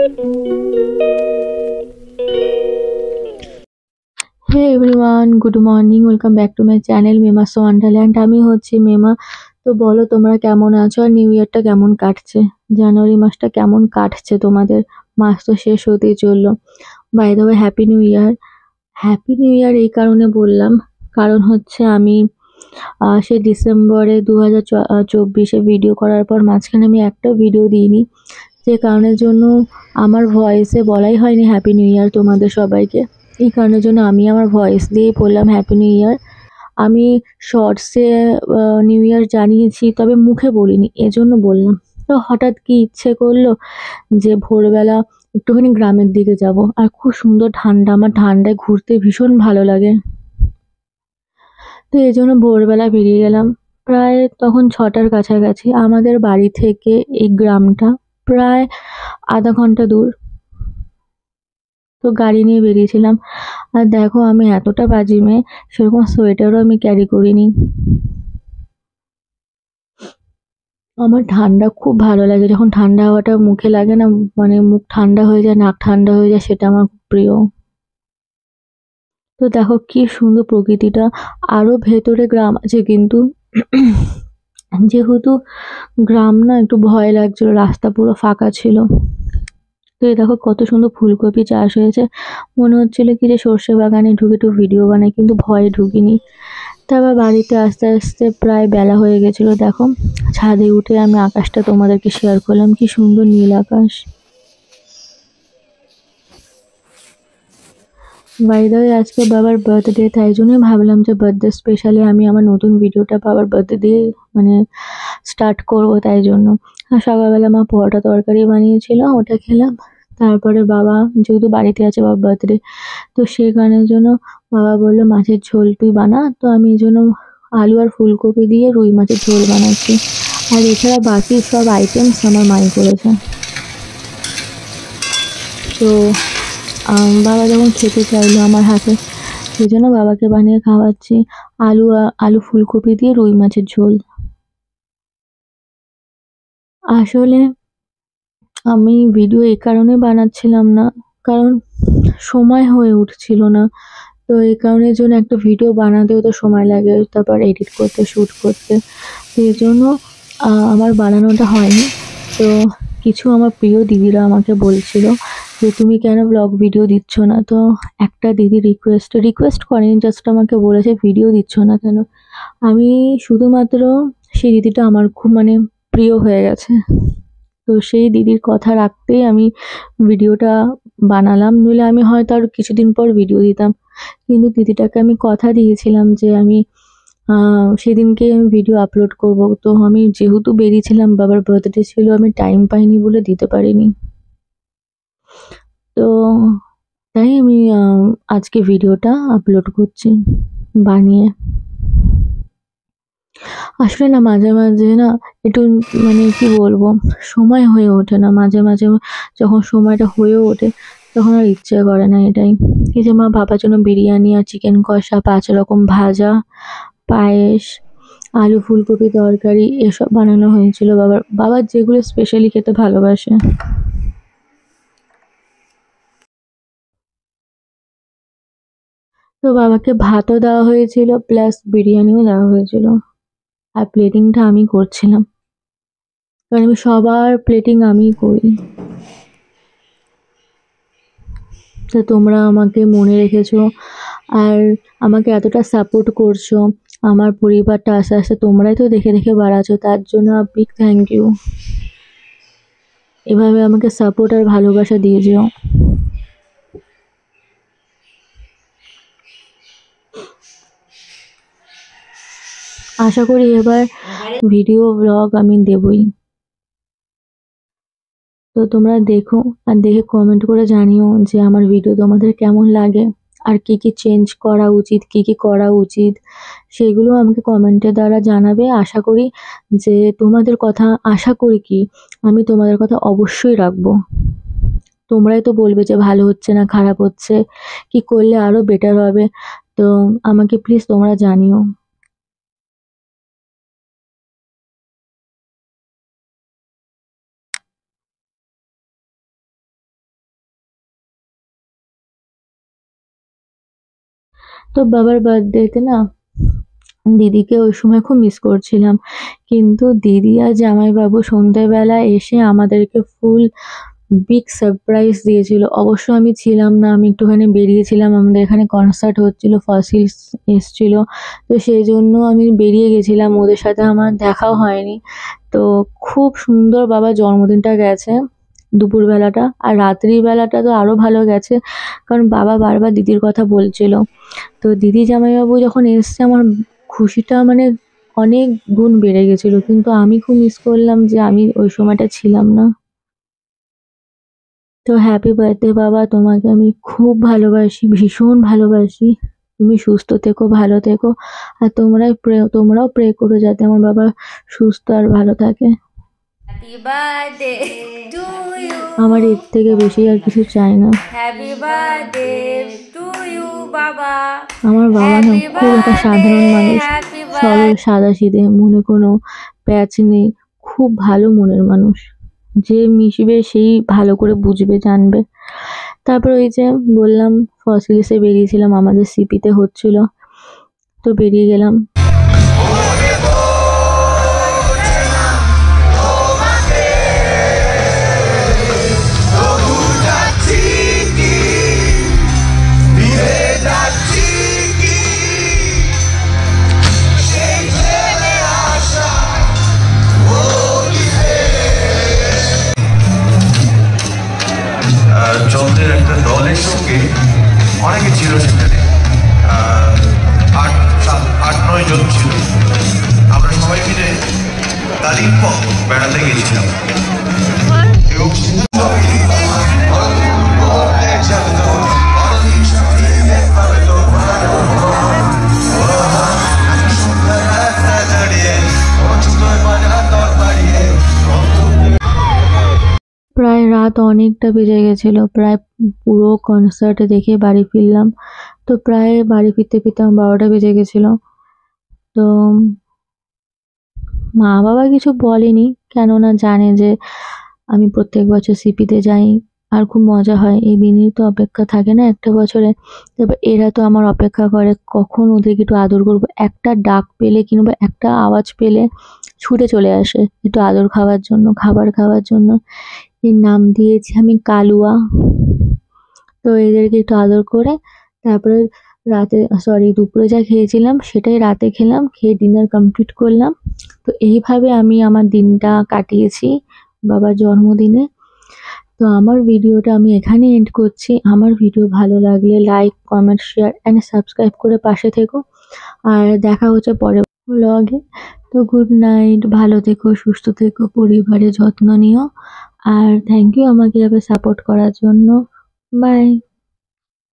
Hey everyone, good morning, welcome back to my channel Mema's Wonderland. আমি হচ্ছি মেমা। তো বলো তোমরা কেমন আছো আর নিউ ইয়ারটা কেমন কাটছে? জানুয়ারি মাসটা কেমন কাটছে তোমাদের? মাস তো শেষ হতেই চললো। By the way, happy new year. Happy new year এই কারণে বললাম, কারণ হচ্ছে আমি সে ডিসেম্বরে 2024 ভিডিও করার পর মাঝখানে আমি একটা ভিডিও দিইনি, যে কারণের জন্য আমার ভয়েসে বলাই হয়নি হ্যাপি নিউ ইয়ার তোমাদের সবাইকে। এই কারণের জন্য আমি আমার ভয়েস দিয়েই বললাম হ্যাপি নিউ ইয়ার। আমি শর্টসে নিউ ইয়ার জানিয়েছি, তবে মুখে বলিনি, এজন্য বললাম। তো হঠাৎ কি ইচ্ছে করলো যে ভোরবেলা একটুখানি গ্রামের দিকে যাব, আর খুব সুন্দর ঠান্ডা, আমার ঠান্ডায় ঘুরতে ভীষণ ভালো লাগে। তো এই জন্য ভোরবেলা বেরিয়ে গেলাম। প্রায় তখন 6টার কাছাকাছি। আমাদের বাড়ি থেকে এই গ্রামটা প্রায় আধা ঘন্টা দূর। তো গাড়ি নিয়ে বেরিয়েছিলাম। আর দেখো আমি এতটা বাজি মেয়ে, সেরকম সোয়েটারও আমি ক্যারি করিনি। আমার ঠান্ডা খুব ভালো লাগে, যখন ঠান্ডা হাওয়াটা মুখে লাগে না, মানে মুখ ঠান্ডা হয়ে যায়, নাক ঠান্ডা হয়ে যায়, সেটা আমার খুব প্রিয়। তো দেখো কি সুন্দর প্রকৃতিটা। আরো ভেতরে গ্রাম আছে কিন্তু যেহেতু গ্রাম না, একটু ভয় লাগছিল, রাস্তা পুরো ফাঁকা ছিল। তো এই দেখো কত সুন্দর ফুলকপি চাষ হয়েছে। মনে হচ্ছিল কি যে সর্ষে বাগানে ঢুকে একটু ভিডিও বানাই, কিন্তু ভয়ে ঢুকিনি। তারপর বাড়িতে আস্তে আস্তে প্রায় বেলা হয়ে গেছিল। দেখো ছাদে উঠে আমি আকাশটা তোমাদেরকে শেয়ার করলাম, কি সুন্দর নীল আকাশ। বাই দ্য ওয়ে, আজকে বাবার বার্থডে, তাই জন্যই ভাবলাম যে বার্থডে স্পেশালি আমি আমার নতুন ভিডিওটা বাবার বার্থডে দিয়ে মানে স্টার্ট করব, তাই জন্য। আর সকালবেলা মা পরোটা তরকারি বানিয়েছিল, ওটা খেলাম। তারপরে বাবা যেহেতু বাড়িতে আছে, বাবার বার্থডে, তো সেই কারণের জন্য বাবা বললো মাছের ঝোল তুই বানা। তো আমি এই জন্য আলু আর ফুলকপি দিয়ে রুই মাছের ঝোল বানাচ্ছি। আর এছাড়া বাকি সব আইটেমস আমার মাই করেছে। তো বাবা যখন খেতে চাইলো আমার হাতে, সেই জন্য বাবাকে বানিয়ে খাওয়াচ্ছি। আলু ফুলকপি দিয়ে রুই মাছের ঝোল। আসলে আমি ভিডিও এই কারণে বানাচ্ছিলাম না, কারণ সময় হয়ে উঠছিল না। তো এই কারণের জন্য একটা ভিডিও বানাতেও তো সময় লাগে, তারপর এডিট করতে, শ্যুট করতে। তো এই জন্য আমার বানানোটা হয়নি। তো কিছু আমার প্রিয় দিদিরা আমাকে বলছিল যে তুমি কেন ব্লগ ভিডিও দিচ্ছ না? তো একটা দিদি রিকোয়েস্ট করেনি, জাস্ট আমাকে বলেছে ভিডিও দিচ্ছ না কেন? আমি শুধুমাত্র, সেই দিদিটা আমার খুব মানে প্রিয় হয়ে গেছে। তো সেই দিদির কথা রাখতেই আমি ভিডিওটা বানালাম, নইলে আমি হয়তো আর কিছুদিন পর ভিডিও দিতাম। কিন্তু দিদিটাকে আমি কথা দিয়েছিলাম যে আমি সেদিনকে আমি ভিডিও আপলোড করব। তো আমি যেহেতু বেরিয়েছিলাম, বাবার বার্থডে ছিল, আমি টাইম পাইনি বলে দিতে পারিনি। তো তাই আমি আজকে ভিডিওটা আপলোড করছি বানিয়ে। আসলে না মাঝে মাঝে না একটু মানে কি বলবো, সময় হয়ে ওঠে না। মাঝে মাঝে যখন সময়টা হয়ে ওঠে, তখন আর ইচ্ছে করে না। এটাই, এই যে মা বাবার জন্য বিরিয়ানি আর চিকেন কষা, 5 রকম ভাজা, পায়েস, আলু ফুলকপি তরকারি এসব বানানো হয়েছিল বাবার যেগুলো স্পেশালি খেতে ভালোবাসে। তো বাবাকে ভাতও দেওয়া হয়েছিল, প্লাস বিরিয়ানিও দেওয়া হয়েছিল। আর প্লেটিংটা আমি করছিলাম, কারণ আমি সবার প্লেটিং আমিই করি। তো তোমরা আমাকে মনে রেখেছো, আর আমাকে এতটা সাপোর্ট করছো। আমার পরিবারটা আস্তে আস্তে তোমরাই তো দেখে দেখে বাড়াচ্ছো, তার জন্য বিগ থ্যাংক ইউ। এভাবে আমাকে সাপোর্ট আর ভালোবাসা দিয়ে যেও। আশা করি এবার ভিডিও ব্লগ আমি দেবই। তো তোমরা দেখো, আর দেখে কমেন্ট করে জানিও যে আমার ভিডিও তোমাদের কেমন লাগে, আর কি কি চেঞ্জ করা উচিত, কি কি করা উচিত, সেগুলো আমাকে কমেন্টের দ্বারা জানাবে। আশা করি যে তোমাদের কথা, আশা করি কি আমি তোমাদের কথা অবশ্যই রাখবো। তোমরাই তো বলবে যে ভালো হচ্ছে না খারাপ হচ্ছে, কি করলে আরো বেটার হবে। তো আমাকে প্লিজ তোমরা জানিও। তো বাবার বার্থডেতে না দিদিকে ওই সময় খুব মিস করছিলাম, কিন্তু দিদি আর জামাইবাবু সন্ধ্যেবেলা এসে আমাদেরকে ফুল বিগ সারপ্রাইজ দিয়েছিল। অবশ্য আমি ছিলাম না, আমি একটুখানি বেরিয়েছিলাম, আমাদের এখানে কনসার্ট হচ্ছিল, ফসিলস এসছিল, তো সেই জন্য আমি বেরিয়ে গেছিলাম, ওদের সাথে আমার দেখাও হয়নি। তো খুব সুন্দর বাবার জন্মদিনটা গেছে দুপুরবেলাটা, আর রাত্রির বেলাটা তো আরো ভালো গেছে, কারণ বাবা বারবার দিদির কথা বলছিল। তো দিদি জামাইবাবু যখন এসছে আমার খুশিটা মানে অনেক গুণ বেড়ে গেছিল, কিন্তু আমি খুব মিস করলাম যে আমি ওই সময়টা ছিলাম না। তো হ্যাপি বার্থডে বাবা, তোমাকে আমি খুব ভালোবাসি, ভীষণ ভালোবাসি। তুমি সুস্থ থেকো, ভালো থেকো, আর তোমরাও প্রে করো যাতে আমার বাবা সুস্থ আর ভালো থাকে। হ্যাপি বার্থডে টু ইউ, আমার এর থেকে বেশি আর কিছু চাই না। হ্যাপি বার্থডে টু ইউ বাবা। আমার বাবা না খুব একটা সাধারণ মানুষ, হ্যাপি সরল সাদাসিধে, মনে কোনো প্যাচ নেই, খুব ভালো মনের মানুষ। যে মিশবে সেই ভালো করে বুঝবে, জানবে। তারপর ওই যে বললাম ফসিলসে বেরিয়েছিলাম, আমাদের সিপিতে হচ্ছিল, তো বেরিয়ে গেলাম। চন্দ্রের একটা দলের সঙ্গে অনেকে ছিল সেখানে, আট নয় জন ছিল। আমরা সবাই মিলে কালিম্পং বেড়াতে গেছিলাম। প্রায় রাত অনেকটা বেজে গেছিল, প্রায় পুরো কনসার্ট দেখে বাড়ি ফিরলাম। তো প্রায় বাড়ি ফিরতে ফিরতে আমার 12টা বেজে গেছিল। তো মা বাবা কিছু বলেনি, কেননা জানে যে আমি প্রত্যেক বছর সিপিতে যাই, আর খুব মজা হয়। এই দিনের তো অপেক্ষা থাকে না একটা বছরে। তারপর এরা তো আমার অপেক্ষা করে কখন ওদেরকে একটু আদর করবো, একটা ডাক পেলে কিংবা একটা আওয়াজ পেলে ছুটে চলে আসে একটু আদর খাওয়ার জন্য, খাবার খাওয়ার জন্য। এর নাম দিয়েছি আমি কালুয়া। তো এদেরকে একটু আদর করে তারপরে রাতে, সরি দুপুরে যা খেয়েছিলাম সেটাই রাতে খেলাম, খেয়ে ডিনার কমপ্লিট করলাম। তো এইভাবে আমি আমার দিনটা কাটিয়েছি বাবার জন্মদিনে। তো আমার ভিডিওটা আমি এখানে এন্ড করছি। আমার ভিডিও ভালো লাগলে like, comment, share and subscribe করে পাশে থেকো। আর দেখা হচ্ছে পরের ব্লগে। তো গুড নাইট, ভালো থেকো, সুস্থ থেকো, পরিবারের যত্ন নিও। আর থ্যাংক ইউ আমাকে এভাবে সাপোর্ট করার জন্য। বাই।